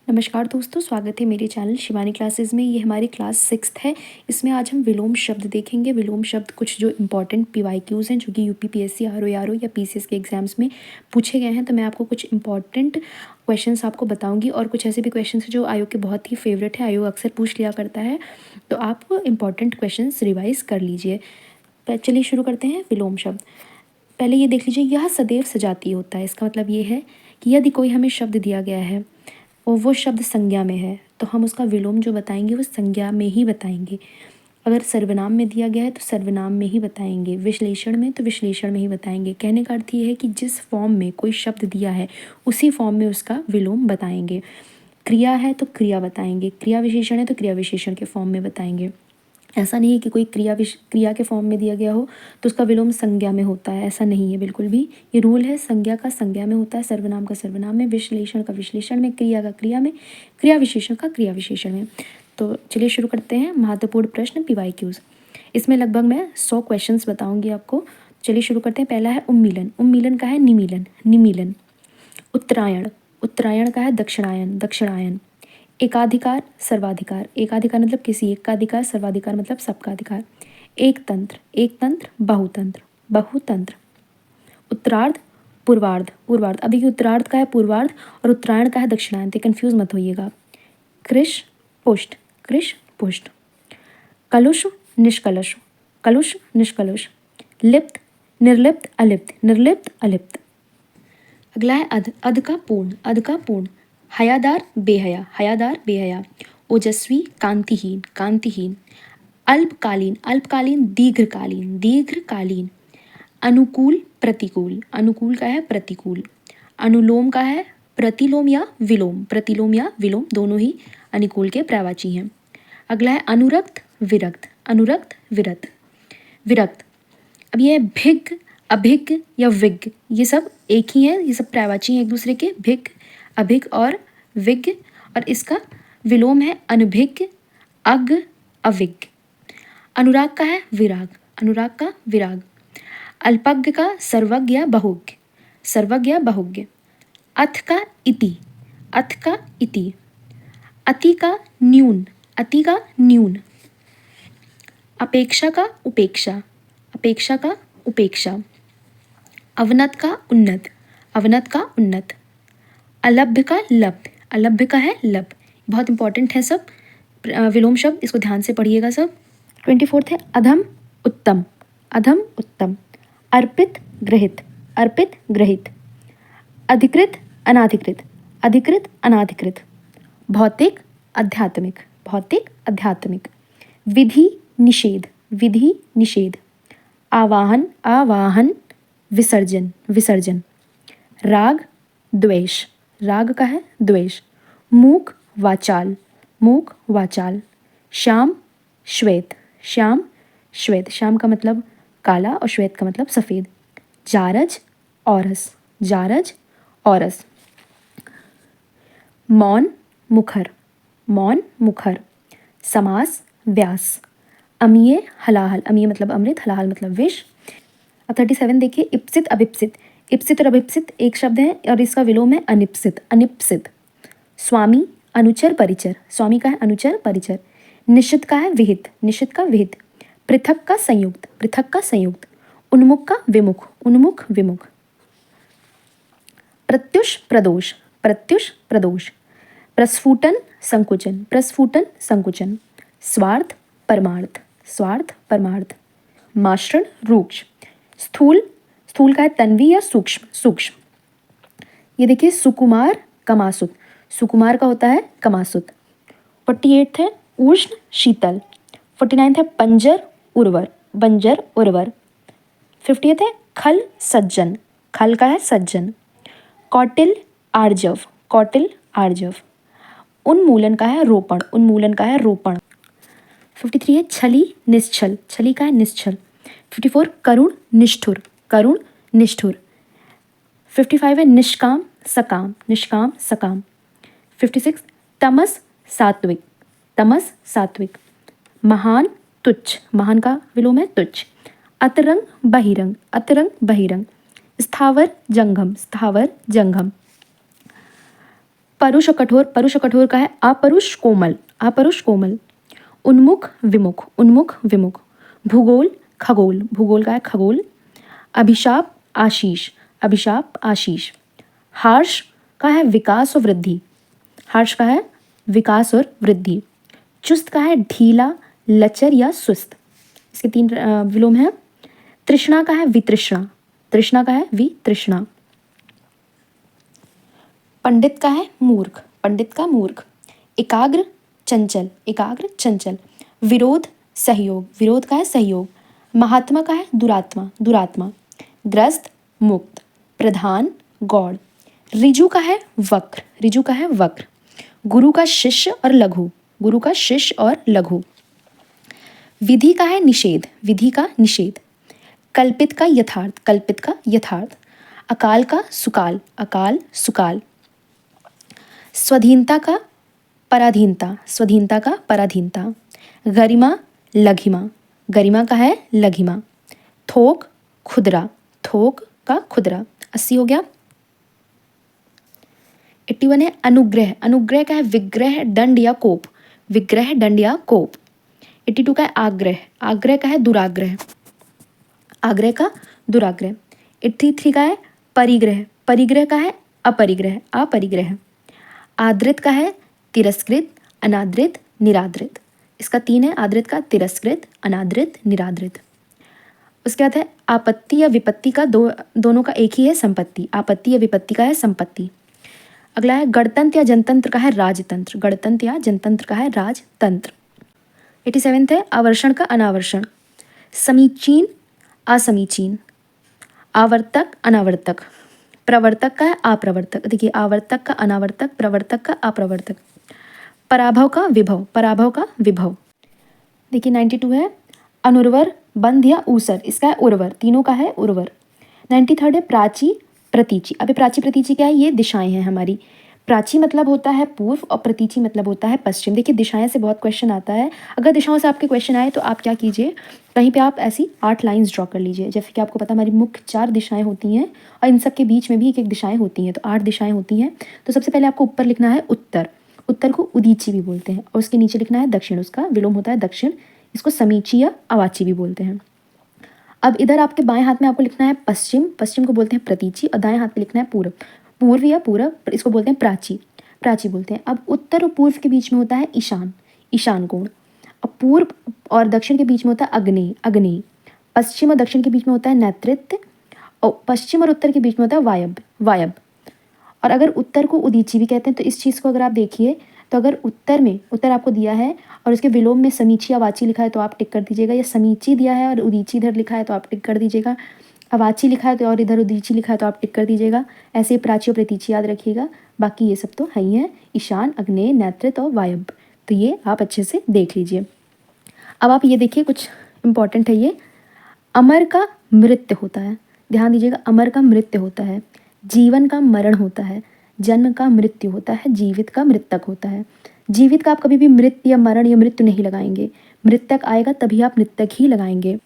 नमस्कार दोस्तों, स्वागत है मेरे चैनल शिवानी क्लासेस में। ये हमारी क्लास 6th है। इसमें आज हम विलोम शब्द देखेंगे। विलोम शब्द कुछ जो इंपॉर्टेंट पीवाईक्यूज़ हैं जो कि यूपीपीएससी, आरओ या पीसीएस के एग्जाम्स में पूछे गए हैं। तो मैं आपको कुछ इंपॉर्टेंट क्वेश्चंस आपको बताऊंगी और कुछ ऐसे भी क्वेश्चंस हैं जो आयोग के बहुत ही फेवरेट है, आयोग अक्सर पूछ लिया करता है। तो आप इंपॉर्टेंट क्वेश्चन रिवाइज कर लीजिए। चलिए शुरू करते हैं विलोम शब्द। पहले ये देख लीजिए, यह सदैव सजातीय होता है। इसका मतलब ये है कि यदि कोई हमें शब्द दिया गया है और वो शब्द संज्ञा में है तो हम उसका विलोम जो बताएंगे वो संज्ञा में ही बताएंगे। अगर सर्वनाम में दिया गया है तो सर्वनाम में ही बताएंगे, विश्लेषण में तो विश्लेषण में ही बताएंगे। कहने का अर्थ ये है कि जिस फॉर्म में कोई शब्द दिया है उसी फॉर्म में उसका विलोम बताएंगे। क्रिया है तो क्रिया बताएंगे, क्रिया विशेषण है तो क्रिया विशेषण के फॉर्म में बताएंगे। ऐसा नहीं है कि कोई क्रिया के फॉर्म में दिया गया हो तो उसका विलोम संज्ञा में होता है, ऐसा नहीं है बिल्कुल भी। ये रूल है, संज्ञा का संज्ञा में होता है, सर्वनाम का सर्वनाम में, विश्लेषण का विश्लेषण में, क्रिया का क्रिया में, क्रिया विशेषण का क्रिया विशेषण में। तो चलिए शुरू करते हैं। महत्वपूर्ण प्रश्न पीवाईक्यूज, इसमें लगभग मैं 100 क्वेश्चंस बताऊंगी आपको। चलिए शुरू करते हैं। पहला है उम्मीलन। उम्मीलन का है निमीलन, निमीलन। उत्तरायण, उत्तरायण का है दक्षिणायन, दक्षिणायन। एकाधिकार सर्वाधिकार, एकाधिकार मतलब किसी एक का अधिकार, सर्वाधिकार मतलब सबका अधिकार। एक तंत्र, एक तंत्र, बहुतंत्र, बहुतंत्र। उत्तरार्ध, पूर्वार्ध, पूर्वार्ध। अब देखिए उत्तरार्ध का है पूर्वार्ध और उत्तरायण का है दक्षिणायन, तो कंफ्यूज मत होइएगा। कृश पुष्ट, कृश पुष्ट। कलुष निष्कलुष, कलुष निष्कलुष। लिप्त निर्लिप्त अलिप्त, निर्लिप्त अलिप्त। अगला है अध, अध का पूर्ण, अध का पूर्ण। हयादार बेहया, हयादार बेहया। ओजस्वी कांतिहीन, कांतिहीन। अल्पकालीन, अल्पकालीन दीर्घकालीन, दीर्घकालीन। अनुकूल प्रतिकूल, अनुकूल का है प्रतिकूल। अनुलोम का है प्रतिलोम या विलोम, प्रतिलोम या विलोम दोनों ही अनुकूल के पर्यायवाची हैं। अगला है अनुरक्त विरक्त, अनुरक्त विरक्त, विरक्त। अब ये भिग, अभिग या विग, ये सब एक ही है, ये सब पर्यायवाची हैं एक दूसरे के, भिग, अभिग और विग। और इसका विलोम है अनभिग, अग, अविग। अनुराग का है विराग, अनुराग का विराग। अल्पज्ञ का सर्वज्ञ या बहुज्ञ, सर्वज्ञ या बहुज्ञ। अथ का इति, अथ का इति। अति का न्यून, अति का न्यून। अपेक्षा का उपेक्षा, अपेक्षा का उपेक्षा। अवनत का उन्नत, अवनत का उन्नत। अलभ्य का लभ्य, अलभ्य का है लभ्य। बहुत इंपॉर्टेंट है सब विलोम शब्द, इसको ध्यान से पढ़िएगा सब। 24 है अधम उत्तम, अधम उत्तम। अर्पित ग्रहित, अर्पित ग्रहित। अधिकृत अनाधिकृत, अधिकृत अनाधिकृत। भौतिक आध्यात्मिक, भौतिक आध्यात्मिक। विधि निषेध, विधि निषेध। आवाहन, आवाहन। विसर्जन, विसर्जन। राग द्वेष, राग का है द्वेष। मूक वाचाल, मूक वाचाल। श्याम श्वेत, श्याम श्वेत। श्याम का मतलब काला और श्वेत का मतलब सफ़ेद। जारज औरस, जारज औरस। मौन मुखर, मौन मुखर। समास व्यास। अमीय हलाहल, अमीय मतलब अमृत, हलाहल मतलब विष। अब 37 देखिए, इप्सित अभिप्सित। इप्सित और अभिप्सित एक शब्द है और इसका विलोम है अनिप्सित, अनिप्सित। स्वामी अनुचर परिचर, स्वामी का है अनुचर परिचर। निश्चित का है विहित, निश्चित का विहित। पृथक का संयुक्त, पृथक का संयुक्त। उन्मुख का विमुख, उन्मुख विमुख। प्रत्युष प्रदोष, प्रत्युष प्रदोष। प्रस्फुटन संकुचन, प्रस्फुटन संकुचन। स्वार्थ परमार्थ, स्वार्थ परमार्थ। माश्रण रूक्ष। स्थूल, स्थूल का है तन्वी या सूक्ष्म, सूक्ष्म। ये देखिए सुकुमार कमासुत, सुकुमार का होता है कमासुत। 48 है उष्ण शीतल। 49 है पंजर उर्वर, बंजर उर्वर। 50 है खल सज्जन, खल का है सज्जन। कौटिल आर्जव, कौटिल आर्जव। उन्मूलन का है रोपण, उन्मूलन का है रोपण। 53 है छली निश्छल, छली का है निश्छल। 54 करुण निष्ठुर, करुण निष्ठुर। 55 है निष्काम सकाम, निष्काम सकाम। 56 तमस सात्विक, तमस सात्विक। महान तुच्छ, महान का विलोम है तुच्छ। अतरंग बहिरंग, अतरंग बहिरंग। स्थावर जंगम, स्थावर जंगम। परुष और कठोर, परुष और कठोर का है अपरुष कोमल, अपरुष कोमल। उन्मुख विमुख, उन्मुख विमुख। भूगोल खगोल, भूगोल का है खगोल। अभिशाप आशीष, अभिशाप आशीष। हर्ष का है विकास और वृद्धि, हर्ष का है विकास और वृद्धि। चुस्त का है ढीला, लचर या सुस्त, इसके 3 विलोम हैं। तृष्णा का है वितृष्णा, तृष्णा का है वितृष्णा। पंडित का है मूर्ख, पंडित का मूर्ख। एकाग्र चंचल, एकाग्र चंचल। विरोध सहयोग, विरोध का है सहयोग। महात्मा का है दुरात्मा, दुरात्मा। ग्रस्त मुक्त। प्रधान गौड़। ऋजु का है वक्र, ऋजु का है वक्र। गुरु का शिष्य और लघु, गुरु का शिष्य और लघु। विधि का है निषेध, विधि का निषेध। कल्पित का यथार्थ, कल्पित का यथार्थ। अकाल का सुकाल, अकाल सुकाल। स्वाधीनता का पराधीनता, स्वाधीनता का पराधीनता। गरिमा लघिमा, गरिमा का है लघिमा। थोक खुदरा, थोक का खुदरा। 80 हो गया। 81 है अनुग्रह, अनुग्रह का है विग्रह दंड या कोप, विग्रह दंड या कोप। 82 का है आग्रह, आग्रह का है दुराग्रह, आग्रह का दुराग्रह। 83 का है परिग्रह, परिग्रह का है अपरिग्रह, अपरिग्रह। आदृत का है तिरस्कृत, अनादृत, निरादृत। इसका 3 है, आदृत का तिरस्कृत, अनादृत, निरादृत। उसके बाद है आपत्ति या विपत्ति का दोनों का एक ही है संपत्ति, आपत्ति या विपत्ति का है संपत्ति। अगला है गणतंत्र या जनतंत्र का है राजतंत्र, गणतंत्र या जनतंत्र का है राजतंत्र। 87 है आवर्षण का अनावर्षण। समीचीन असमीचीन। आवर्तक अनावर्तक। प्रवर्तक का है अप्रवर्तक, देखिए आवर्तक का अनावर्तक, प्रवर्तक का अप्रवर्तक। पराभव का विभव, पराभव का विभव। देखिए 92 है अनुर्वर बंध या ऊसर, इसका है उर्वर, तीनों का है उर्वर। 93 है प्राची प्रतीची। अभी प्राची प्रतीची क्या है, ये दिशाएं हैं हमारी। प्राची मतलब होता है पूर्व और प्रतीची मतलब होता है पश्चिम। देखिए दिशाएं से बहुत क्वेश्चन आता है, अगर दिशाओं से आपके क्वेश्चन आए तो आप क्या कीजिए, कहीं पे आप ऐसी 8 लाइंस ड्रॉ कर लीजिए। जैसे कि आपको पता हमारी मुख्य 4 दिशाएं होती हैं और इन सब के बीच में भी एक एक दिशाएं होती हैं, तो 8 दिशाएं होती हैं। तो सबसे पहले आपको ऊपर लिखना है उत्तर, उत्तर को उदीची भी बोलते हैं, और उसके नीचे लिखना है दक्षिण, उसका विलोम होता है दक्षिण, इसको समीची या अवाची भी बोलते हैं। अब इधर आपके बाएं हाथ में आपको लिखना है पश्चिम, पश्चिम को बोलते हैं प्रतीची, और दाएं हाथ में लिखना है पूर्व, पूर्व या पूरब, इसको बोलते हैं प्राची, प्राची बोलते हैं। अब उत्तर और पूर्व के बीच में होता है ईशान, ईशान कोण। और पूर्व और दक्षिण के बीच में होता है अग्नि, अग्नि। पश्चिम और दक्षिण के बीच में होता है नैतृत्य, और पश्चिम और उत्तर के बीच में होता है वायव्य, वायव्य। और अगर उत्तर को उदीची भी कहते हैं, तो इस चीज़ को अगर आप देखिए, तो अगर उत्तर में, उत्तर आपको दिया है और उसके विलोम में समीची अवाची लिखा है तो आप टिक कर दीजिएगा, या समीची दिया है और उदीची इधर लिखा है तो आप टिक कर दीजिएगा, अवाची लिखा है तो और इधर उदीची लिखा है तो आप टिक कर दीजिएगा। ऐसे प्राची और प्रतीची याद रखिएगा, बाकी ये सब तो है ही है, ईशान, अग्नेय, नैतृत्य और वायव्य, तो ये आप अच्छे से देख लीजिए। अब आप ये देखिए, कुछ इंपॉर्टेंट है ये। अमर का मृत्यु होता है, ध्यान दीजिएगा, अमर का मृत्यु होता है। जीवन का मरण होता है, जन्म का मृत्यु होता है, जीवित का मृतक होता है। जीवित का आप कभी भी मृत या मरण या मृत्यु नहीं लगाएंगे, मृतक आएगा तभी आप मृतक ही लगाएंगे।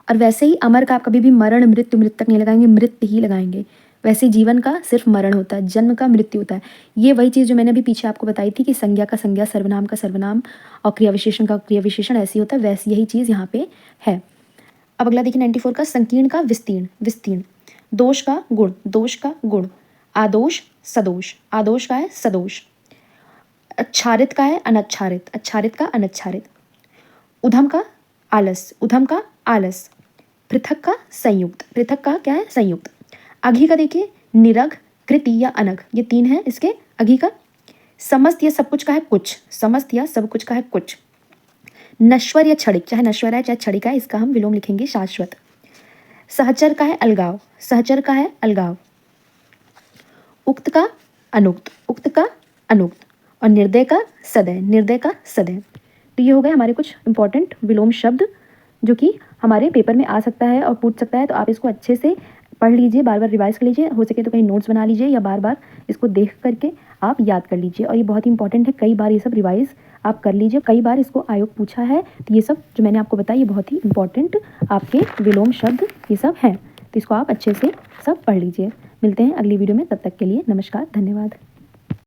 और वैसे ही अमर का आप कभी भी मरण मृत्यु मृतक नहीं लगाएंगे, मृत्यु ही लगाएंगे। वैसे जीवन का सिर्फ मरण होता है, जन्म का मृत्यु होता है। ये वही चीज़ जो मैंने अभी पीछे आपको बताई थी कि संज्ञा का संज्ञा, सर्वनाम का सर्वनाम और क्रिया विशेषण का क्रिया विशेषण ऐसी होता है, वैसी यही चीज़ यहाँ पे है। अब अगला देखिए 94 का संकीर्ण का विस्तीर्ण, विस्तीर्ण। दोष का गुण, दोष का गुण। आदोष सदोष, आदोष का है सदोष। अच्छारित का है अनच्छारित, अच्छारित का अनच्छारित। उधम का आलस, उधम का आलस। पृथक का संयुक्त, पृथक का क्या है संयुक्त। अघी का देखिए निरग, कृति या अनग, ये 3 है इसके अघी का। समस्त या सब कुछ का है कुछ, समस्त या सब कुछ का है कुछ। नश्वर या क्षणिक, चाहे नश्वर है चाहे क्षणिक है, इसका हम विलोम लिखेंगे शाश्वत। सहचर का है अलगाव, सहचर का है अलगाव। उक्त का अनुक्त, उक्त का अनुक्त। और निर्दय का सदय, निर्दय का सदय। तो ये हो गए हमारे कुछ इंपॉर्टेंट विलोम शब्द जो कि हमारे पेपर में आ सकता है और पूछ सकता है। तो आप इसको अच्छे से पढ़ लीजिए, बार बार रिवाइज कर लीजिए, हो सके तो कहीं नोट्स बना लीजिए या बार बार इसको देख करके आप याद कर लीजिए। और ये बहुत ही इंपॉर्टेंट है, कई बार ये सब रिवाइज आप कर लीजिए, कई बार इसको आयोग पूछा है। तो ये सब जो मैंने आपको बताया ये बहुत ही इंपॉर्टेंट आपके विलोम शब्द ये सब हैं, तो इसको आप अच्छे से सब पढ़ लीजिए। मिलते हैं अगली वीडियो में, तब तक के लिए नमस्कार, धन्यवाद।